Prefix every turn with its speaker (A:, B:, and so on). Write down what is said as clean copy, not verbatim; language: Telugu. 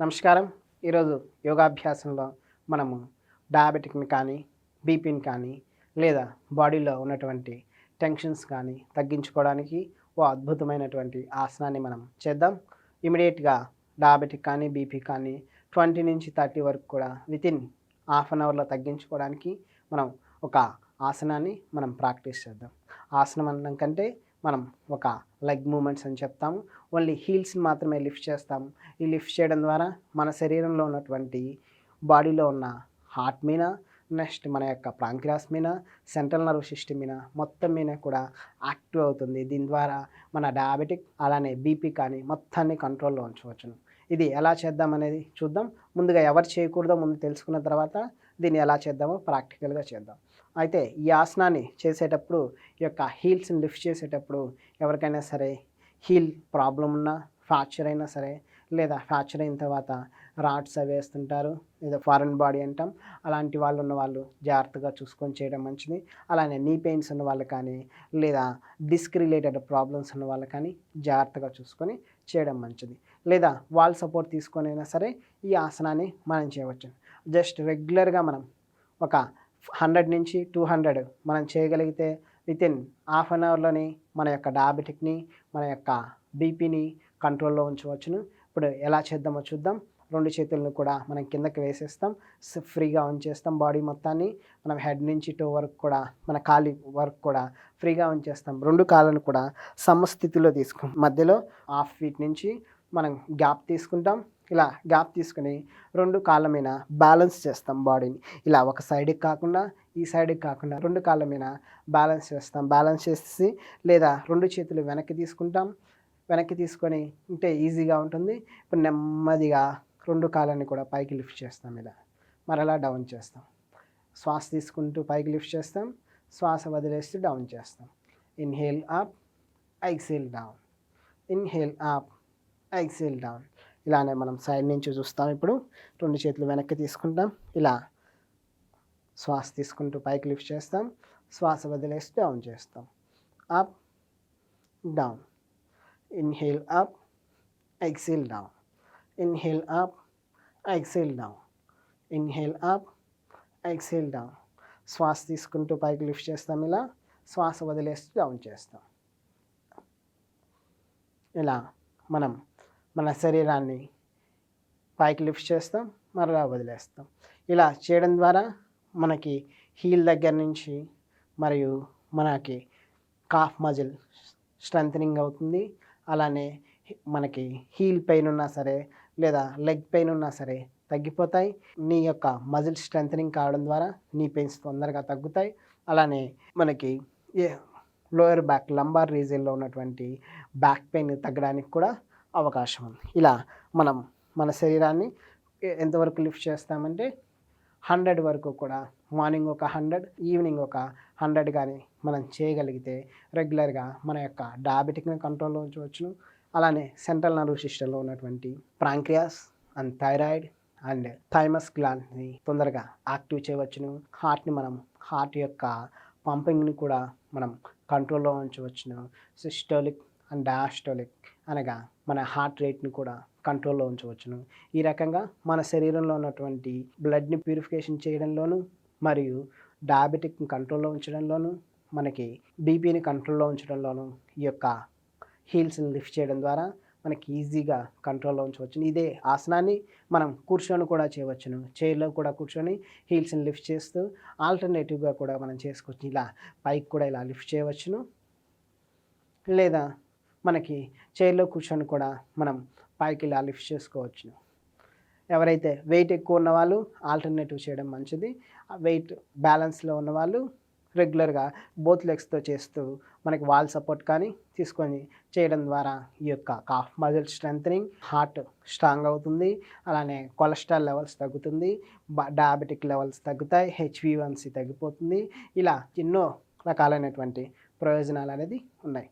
A: నమస్కారం. ఈరోజు యోగాభ్యాసంలో మనము డయాబెటిక్‌ని కానీ, బీపీని కానీ లేదా బాడీలో ఉన్నటువంటి టెన్షన్స్ కానీ తగ్గించుకోవడానికి ఓ అద్భుతమైనటువంటి ఆసనాన్ని మనం చేద్దాం. ఇమ్మీడియేట్‌గా డయాబెటిక్ కానీ, బీపీ కానీ 20-30 వరకు కూడా వితిన్ హాఫ్ అన్ అవర్‌లో తగ్గించుకోవడానికి మనం ఒక ఆసనాన్ని మనం ప్రాక్టీస్ చేద్దాం. ఆసనం అనడం కంటే మనం ఒక లెగ్ మూవ్‌మెంట్స్ అని చెప్తాము. ఓన్లీ హీల్స్‌ని మాత్రమే లిఫ్ట్ చేస్తాము. ఈ లిఫ్ట్ చేయడం ద్వారా మన శరీరంలో ఉన్నటువంటి బాడీలో ఉన్న హార్ట్ మీద, నెక్స్ట్ మన యొక్క ప్యాంక్రియాస్ మీద, సెంట్రల్ నర్వ్ సిస్టమ్ మీద మొత్తం మీద కూడా యాక్టివ్ అవుతుంది. దీని ద్వారా మన డయాబెటిక్ అలానే బీపీ కానీ మొత్తాన్ని కంట్రోల్‌లో ఉంచవచ్చును. ఇది ఎలా చేద్దామనేది చూద్దాం. ముందుగా ఎవరు చేయకూడదో ముందు తెలుసుకున్న తర్వాత దీన్ని ఎలా చేద్దామో ప్రాక్టికల్‌గా చేద్దాం. అయితే ఈ ఆసనాన్ని చేసేటప్పుడు ఈ యొక్క హీల్స్‌ని లిఫ్ట్ చేసేటప్పుడు ఎవరికైనా సరే హీల్ ప్రాబ్లమ్ ఉన్నా, ఫ్రాక్చర్ అయినా సరే లేదా ఫ్రాక్చర్ అయిన తర్వాత రాడ్స్ అవి వేస్తుంటారు. లేదా ఫారెన్ బాడీ అంటాం. అలాంటి వాళ్ళు ఉన్నవాళ్ళు జాగ్రత్తగా చూసుకొని చేయడం మంచిది. అలానే నీ పెయిన్స్ ఉన్న వాళ్ళు కానీ లేదా డిస్క్ రిలేటెడ్ ప్రాబ్లమ్స్ ఉన్న వాళ్ళు కానీ జాగ్రత్తగా చూసుకొని చేయడం మంచిది. లేదా వాల్ సపోర్ట్ తీసుకొని అయినా సరే ఈ ఆసనాన్ని మనం చేయవచ్చు. జస్ట్ రెగ్యులర్గా మనం ఒక 100-200 మనం చేయగలిగితే వితిన్ హాఫ్ అన్ అవర్‌లోనే మన యొక్క డయాబెటిక్‌ని, మన యొక్క బీపీని కంట్రోల్‌లో ఉంచవచ్చును. ఇప్పుడు ఎలా చేద్దామో చూద్దాం. 2 చేతులను కూడా మనం కిందకి వేసేస్తాం. ఫ్రీగా ఉంచేస్తాం బాడీ మొత్తాన్ని. మనం హెడ్ నుంచి టో వరకు కూడా మన కాలి వరకు కూడా ఫ్రీగా ఉంచేస్తాం. 2 కాళ్ళను కూడా సమస్థితిలో మధ్యలో హాఫ్ ఫీట్ నుంచి మనం గ్యాప్ తీసుకుంటాం. ఇలా గ్యాప్ తీసుకొని 2 కాళ్ళ మీద బ్యాలెన్స్ చేస్తాం బాడీని. ఇలా ఒక సైడ్‌కి కాకుండా, ఈ సైడ్‌కి కాకుండా 2 కాళ్ళ మీద బ్యాలెన్స్ చేస్తాం. బ్యాలెన్స్ చేసేసి లేదా 2 చేతులు వెనక్కి తీసుకుంటాం. వెనక్కి తీసుకొని ఉంటే ఈజీగా ఉంటుంది. ఇప్పుడు నెమ్మదిగా 2 కాళ్ళని కూడా పైకి లిఫ్ట్ చేస్తాం ఇలా. మరలా డౌన్ చేస్తాం. శ్వాస తీసుకుంటూ పైకి లిఫ్ట్ చేస్తాం. శ్వాస వదిలేస్తూ డౌన్ చేస్తాం. Inhale up, exhale down. Inhale up, exhale down. ఇలానే మనం సైడ్ నుంచి చూస్తాం. ఇప్పుడు 2 చేతులు వెనక్కి తీసుకుంటాం. ఇలా శ్వాస తీసుకుంటూ పైకి లిఫ్ట్ చేస్తాం. శ్వాస వదిలేసి డౌన్ చేస్తాం. Up, down. Inhale up, exhale down. Inhale up, exhale down. Inhale up, exhale down. శ్వాస తీసుకుంటూ పైకి లిఫ్ట్ చేస్తాం. ఇలా శ్వాస వదిలేసి డౌన్ చేస్తాం. ఇలా మనం మన శరీరాన్ని పైకి లిఫ్ట్ చేస్తాం, మరలా వదిలేస్తాం. ఇలా చేయడం ద్వారా మనకి హీల్ దగ్గర నుంచి మరియు మనకి కాఫ్ మజిల్ స్ట్రెంథెనింగ్ అవుతుంది. అలానే మనకి హీల్ పెయిన్ ఉన్నా సరే లేదా లెగ్ పెయిన్ ఉన్నా సరే తగ్గిపోతాయి. నీ యొక్క మజిల్ స్ట్రెంథెనింగ్ కావడం ద్వారా నీ పెయిన్స్ తొందరగా తగ్గుతాయి. అలానే మనకి లోయర్ బ్యాక్ లంబార్ రీజియన్లో ఉన్నటువంటి బ్యాక్ పెయిన్ తగ్గడానికి కూడా అవకాశం ఉంది. ఇలా మనం మన శరీరాన్ని ఎంతవరకు లిఫ్ట్ చేస్తామంటే 100 వరకు కూడా మార్నింగ్ ఒక 100, ఈవినింగ్ ఒక 100 కానీ మనం చేయగలిగితే రెగ్యులర్గా మన యొక్క డయాబెటిక్ని కంట్రోల్లో ఉంచవచ్చును. అలానే సెంట్రల్ నర్వ్ సిస్టంలో ఉన్నటువంటి pancreas and thyroid and thymus గ్లాండ్ని తొందరగా యాక్టివ్ చేయవచ్చును. హార్ట్ యొక్క పంపింగ్ని కూడా మనం కంట్రోల్లో ఉంచవచ్చును. సిస్టోలిక్ అండ్ డయాస్టోలిక్ అనగా మన హార్ట్ రేట్ని కూడా కంట్రోల్లో ఉంచవచ్చును. ఈ రకంగా మన శరీరంలో ఉన్నటువంటి బ్లడ్ని ప్యూరిఫికేషన్ చేయడంలోనూ మరియు డయాబెటిక్ని కంట్రోల్లో ఉంచడంలోనూ మనకి బీపీని కంట్రోల్లో ఉంచడంలోనూ ఈ యొక్క హీల్స్ని లిఫ్ట్ చేయడం ద్వారా మనకి ఈజీగా కంట్రోల్లో ఉంచవచ్చును. ఇదే ఆసనాన్ని మనం కూర్చొని కూడా చేయవచ్చును. చైర్లో కూడా కూర్చొని హీల్స్ని లిఫ్ట్ చేస్తూ ఆల్టర్నేటివ్గా కూడా మనం చేసుకోవచ్చు. ఇలా పైకి కూడా ఇలా లిఫ్ట్ చేయవచ్చును. లేదా మనకి చైర్లో కూర్చొని కూడా మనం పైకి ఇలా లిఫ్ట్ చేసుకోవచ్చును. ఎవరైతే వెయిట్ ఎక్కువ ఉన్నవాళ్ళు ఆల్టర్నేటివ్ చేయడం మంచిది. వెయిట్ బ్యాలెన్స్లో ఉన్నవాళ్ళు రెగ్యులర్గా బోత్ లెగ్స్తో చేస్తూ మనకి వాల్ సపోర్ట్ కానీ తీసుకొని చేయడం ద్వారా ఈ యొక్క cough muscle strengthening, heart strong అవుతుంది. అలానే కొలెస్ట్రాల్ లెవెల్స్ తగ్గుతుంది, డయాబెటిక్ లెవెల్స్ తగ్గుతాయి, HbA1c తగ్గిపోతుంది. ఇలా ఎన్నో రకాలైనటువంటి ప్రయోజనాలు అనేది ఉన్నాయి.